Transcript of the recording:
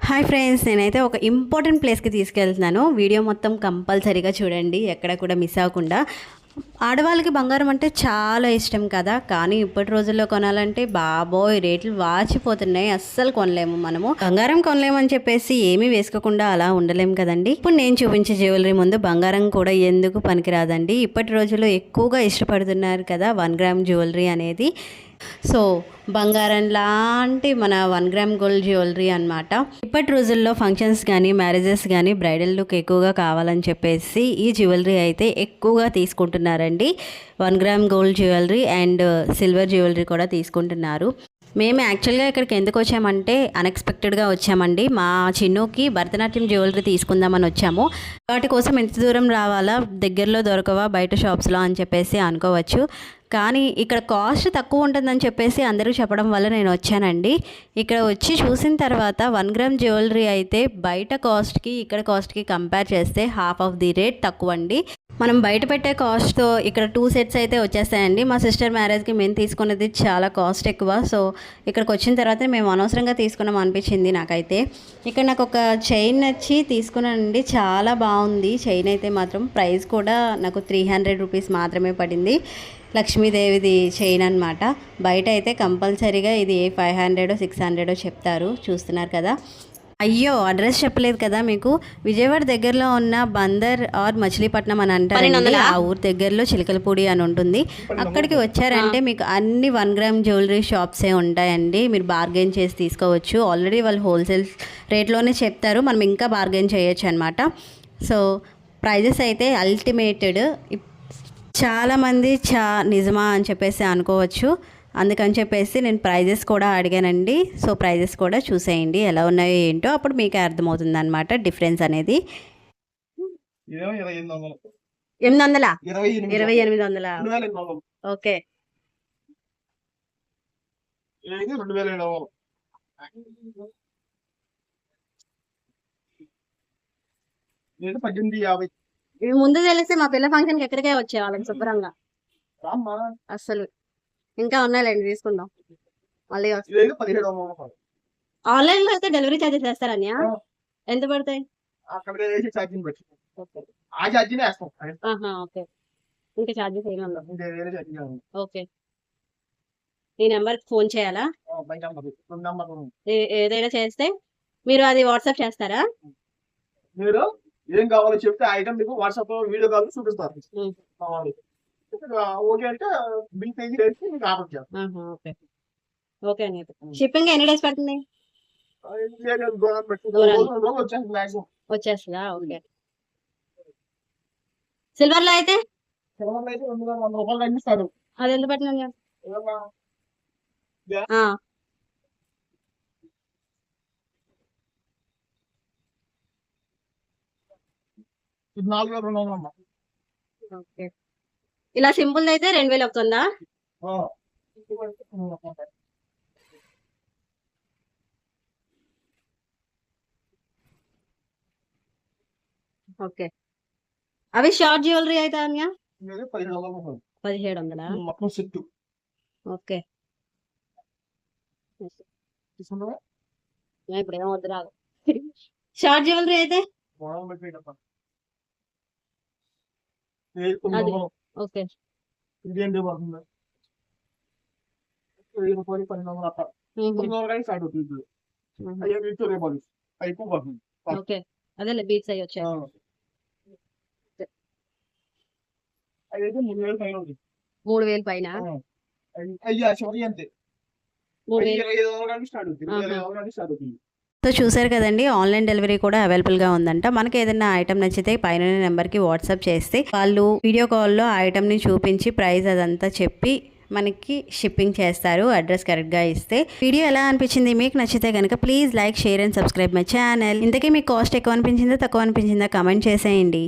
Hi friends, నేనైతే ఒక important ప్లేస్కి తీసుకెళ్తున్నాను. వీడియో మొత్తం కంపల్సరీగా చూడండి, ఎక్కడ కూడా మిస్ అవ్వకుండా. ఆడవాళ్ళకి బంగారం అంటే చాలా ఇష్టం కదా, కానీ ఇప్పటి రోజుల్లో కొనాలంటే బాబోయ్ రేట్లు వాచిపోతున్నాయి. అస్సలు కొనలేము. మనము బంగారం కొనలేము అని చెప్పేసి ఏమీ వేసుకోకుండా అలా ఉండలేము కదండి. ఇప్పుడు నేను చూపించే జ్యువెలరీ ముందు బంగారం కూడా ఎందుకు పనికిరాదండి. ఇప్పటి రోజుల్లో ఎక్కువగా ఇష్టపడుతున్నారు కదా 1 గ్రామ్ జ్యువెలరీ అనేది. సో బంగారం లాంటి మన 1 గ్రామ్ గోల్డ్ జ్యువెలరీ అనమాట. ఇప్పటి రోజుల్లో ఫంక్షన్స్ కానీ మ్యారేజెస్ కానీ బ్రైడల్ లుక్ ఎక్కువగా కావాలని చెప్పేసి ఈ జ్యువెలరీ అయితే ఎక్కువగా తీసుకుంటున్నారండి. 1 gram gold jewellery and silver jewellery కూడా తీసుకుంటున్నారు. మేము యాక్చువల్గా ఇక్కడికి ఎందుకు వచ్చామంటే అన్ఎక్స్పెక్టెడ్గా వచ్చామండి. మా చిన్నుకి భరతనాట్యం జ్యువెలరీ తీసుకుందామని వచ్చాము. వాటి కోసం ఎంత దూరం రావాలా, దగ్గరలో దొరకవా బయట షాప్స్లో అని చెప్పేసి అనుకోవచ్చు. కానీ ఇక్కడ కాస్ట్ తక్కువ ఉంటుందని చెప్పేసి అందరూ చెప్పడం వల్ల నేను వచ్చానండి. ఇక్కడ వచ్చి చూసిన తర్వాత 1 గ్రామ్ జ్యువెలరీ అయితే బయట కాస్ట్కి ఇక్కడ కాస్ట్కి కంపేర్ చేస్తే హాఫ్ ఆఫ్ ది రేట్ తక్కువ అండి. మనం బయట పెట్టే కాస్ట్తో ఇక్కడ 2 సెట్స్ అయితే వచ్చేస్తాయండి. మా సిస్టర్ మ్యారేజ్కి మేము తీసుకున్నది చాలా కాస్ట్ ఎక్కువ. సో ఇక్కడికి వచ్చిన తర్వాత మేము అనవసరంగా తీసుకున్నాం అనిపించింది నాకైతే. ఇక్కడ నాకు ఒక చైన్ నచ్చి తీసుకున్నానండి, చాలా బాగుంది చైన్ అయితే మాత్రం. ప్రైస్ కూడా నాకు 300 రూపీస్ మాత్రమే పడింది. లక్ష్మీదేవిది చైన్ అనమాట. బయట అయితే కంపల్సరీగా ఇది 500 600 చెప్తారు. చూస్తున్నారు కదా. అయ్యో అడ్రస్ చెప్పలేదు కదా మీకు. విజయవాడ దగ్గరలో ఉన్న బందర్ ఆర్ మచిలీపట్నం అని అంటారు. ఆ ఊరు దగ్గరలో చిలకలపూడి అని ఉంటుంది. అక్కడికి వచ్చారంటే మీకు అన్ని 1 గ్రామ్ జ్యువెలరీ షాప్సే ఉంటాయండి. మీరు బార్గెన్ చేసి తీసుకోవచ్చు. ఆల్రెడీ వాళ్ళు హోల్సేల్ రేట్లోనే చెప్తారు, మనం ఇంకా బార్గెన్ చేయొచ్చు అనమాట. సో ప్రైజెస్ అయితే అల్టిమేటెడ్. చాలామంది నిజమా అని చెప్పేసి అనుకోవచ్చు. అందుకని చెప్పేసి నేను ప్రైజెస్ కూడా అడిగానండి. సో ప్రైజెస్ కూడా చూసేయండి ఎలా ఉన్నాయో ఏంటో, అప్పుడు మీకే అర్థమవుతుంది అనమాట డిఫరెన్స్ అనేది. 800 2800 ఓకే. ముందు తెలిస్తే మా పిల్ల ఫంక్షన్కి ఎక్కడికే వచ్చేవాళ్ళకి శుభ్రంగా. అసలు ఇంకా ఉన్నాయండి, తీసుకుందాం మళ్ళీ. ఆన్లైన్ లో అయితే డెలివరీ ఛార్జెస్ వేస్తారని ఎంత పడతాయి? ఓకే, ఇంకా ఛార్జెస్ ఓకే. ఈ నెంబర్కి ఫోన్ చేయాలా? ఏదైనా చేస్తే మీరు అది వాట్సాప్ చేస్తారా? మీరు ఏం కావాలో చెప్తే ఐటమ్ మీకు వాట్సాప్ లో వీడియో కాల్ చూపిస్తారు. ఓకే అంటే బిల్ పే చేసి మీకు ఆర్డర్ చేస్తాం. ఓకే ఓకే అండి. షిప్పింగ్ ఎన్ని డేస్ పడుతుంది? వచ్చేస్తుందా? ఓకే. సిల్వర్ లో అయితే రూపాయలు తగ్గిస్తాడు. అది ఎంత పడుతుంది? 4200. ఓకే. ఇలా సింపుల్ అయితే 2000 అవుతుందా? ఓకే. అవి షార్ట్ జ్యువెలరీ అయితే అన్యా 1700 మొత్తం సెట్. ఓకే. ఇప్పుడు ఏమవుతుంది రాదు. షార్ట్ జ్యువెలరీ అయితే ఓకే. ఇదేంటి పడుతుంది 1000 రూపాయలు 1200 అట్లా 1200 స్టార్ట్ అవుతుంది. ఎక్కువ పడుతుంది. ఓకే, అదే బీట్స్ అయ్యి వచ్చాయి. అయితే 3000 పైన ఉంది. 3000 పైన అయ్యా సారీ అంతే. 2500 స్టార్ట్ అవుతుంది. 2500 స్టార్ట్ అవుతుంది. సో చూసారు కదండి, ఆన్లైన్ డెలివరీ కూడా అవైలబుల్గా ఉందంట. మనకి ఏదైనా ఐటమ్ నచ్చితే పైన నెంబర్కి వాట్సాప్ చేస్తే వాళ్ళు వీడియో కాల్లో ఆ ఐటమ్ని చూపించి ప్రైస్ అదంతా చెప్పి మనకి షిప్పింగ్ చేస్తారు, అడ్రస్ కరెక్ట్గా ఇస్తే. వీడియో ఎలా అనిపించింది? మీకు నచ్చితే కనుక please like, share and subscribe my channel. ఇంతకీ మీకు కాస్ట్ ఎక్కువ అనిపించిందా తక్కువ అనిపించిందా కమెంట్ చేసేయండి.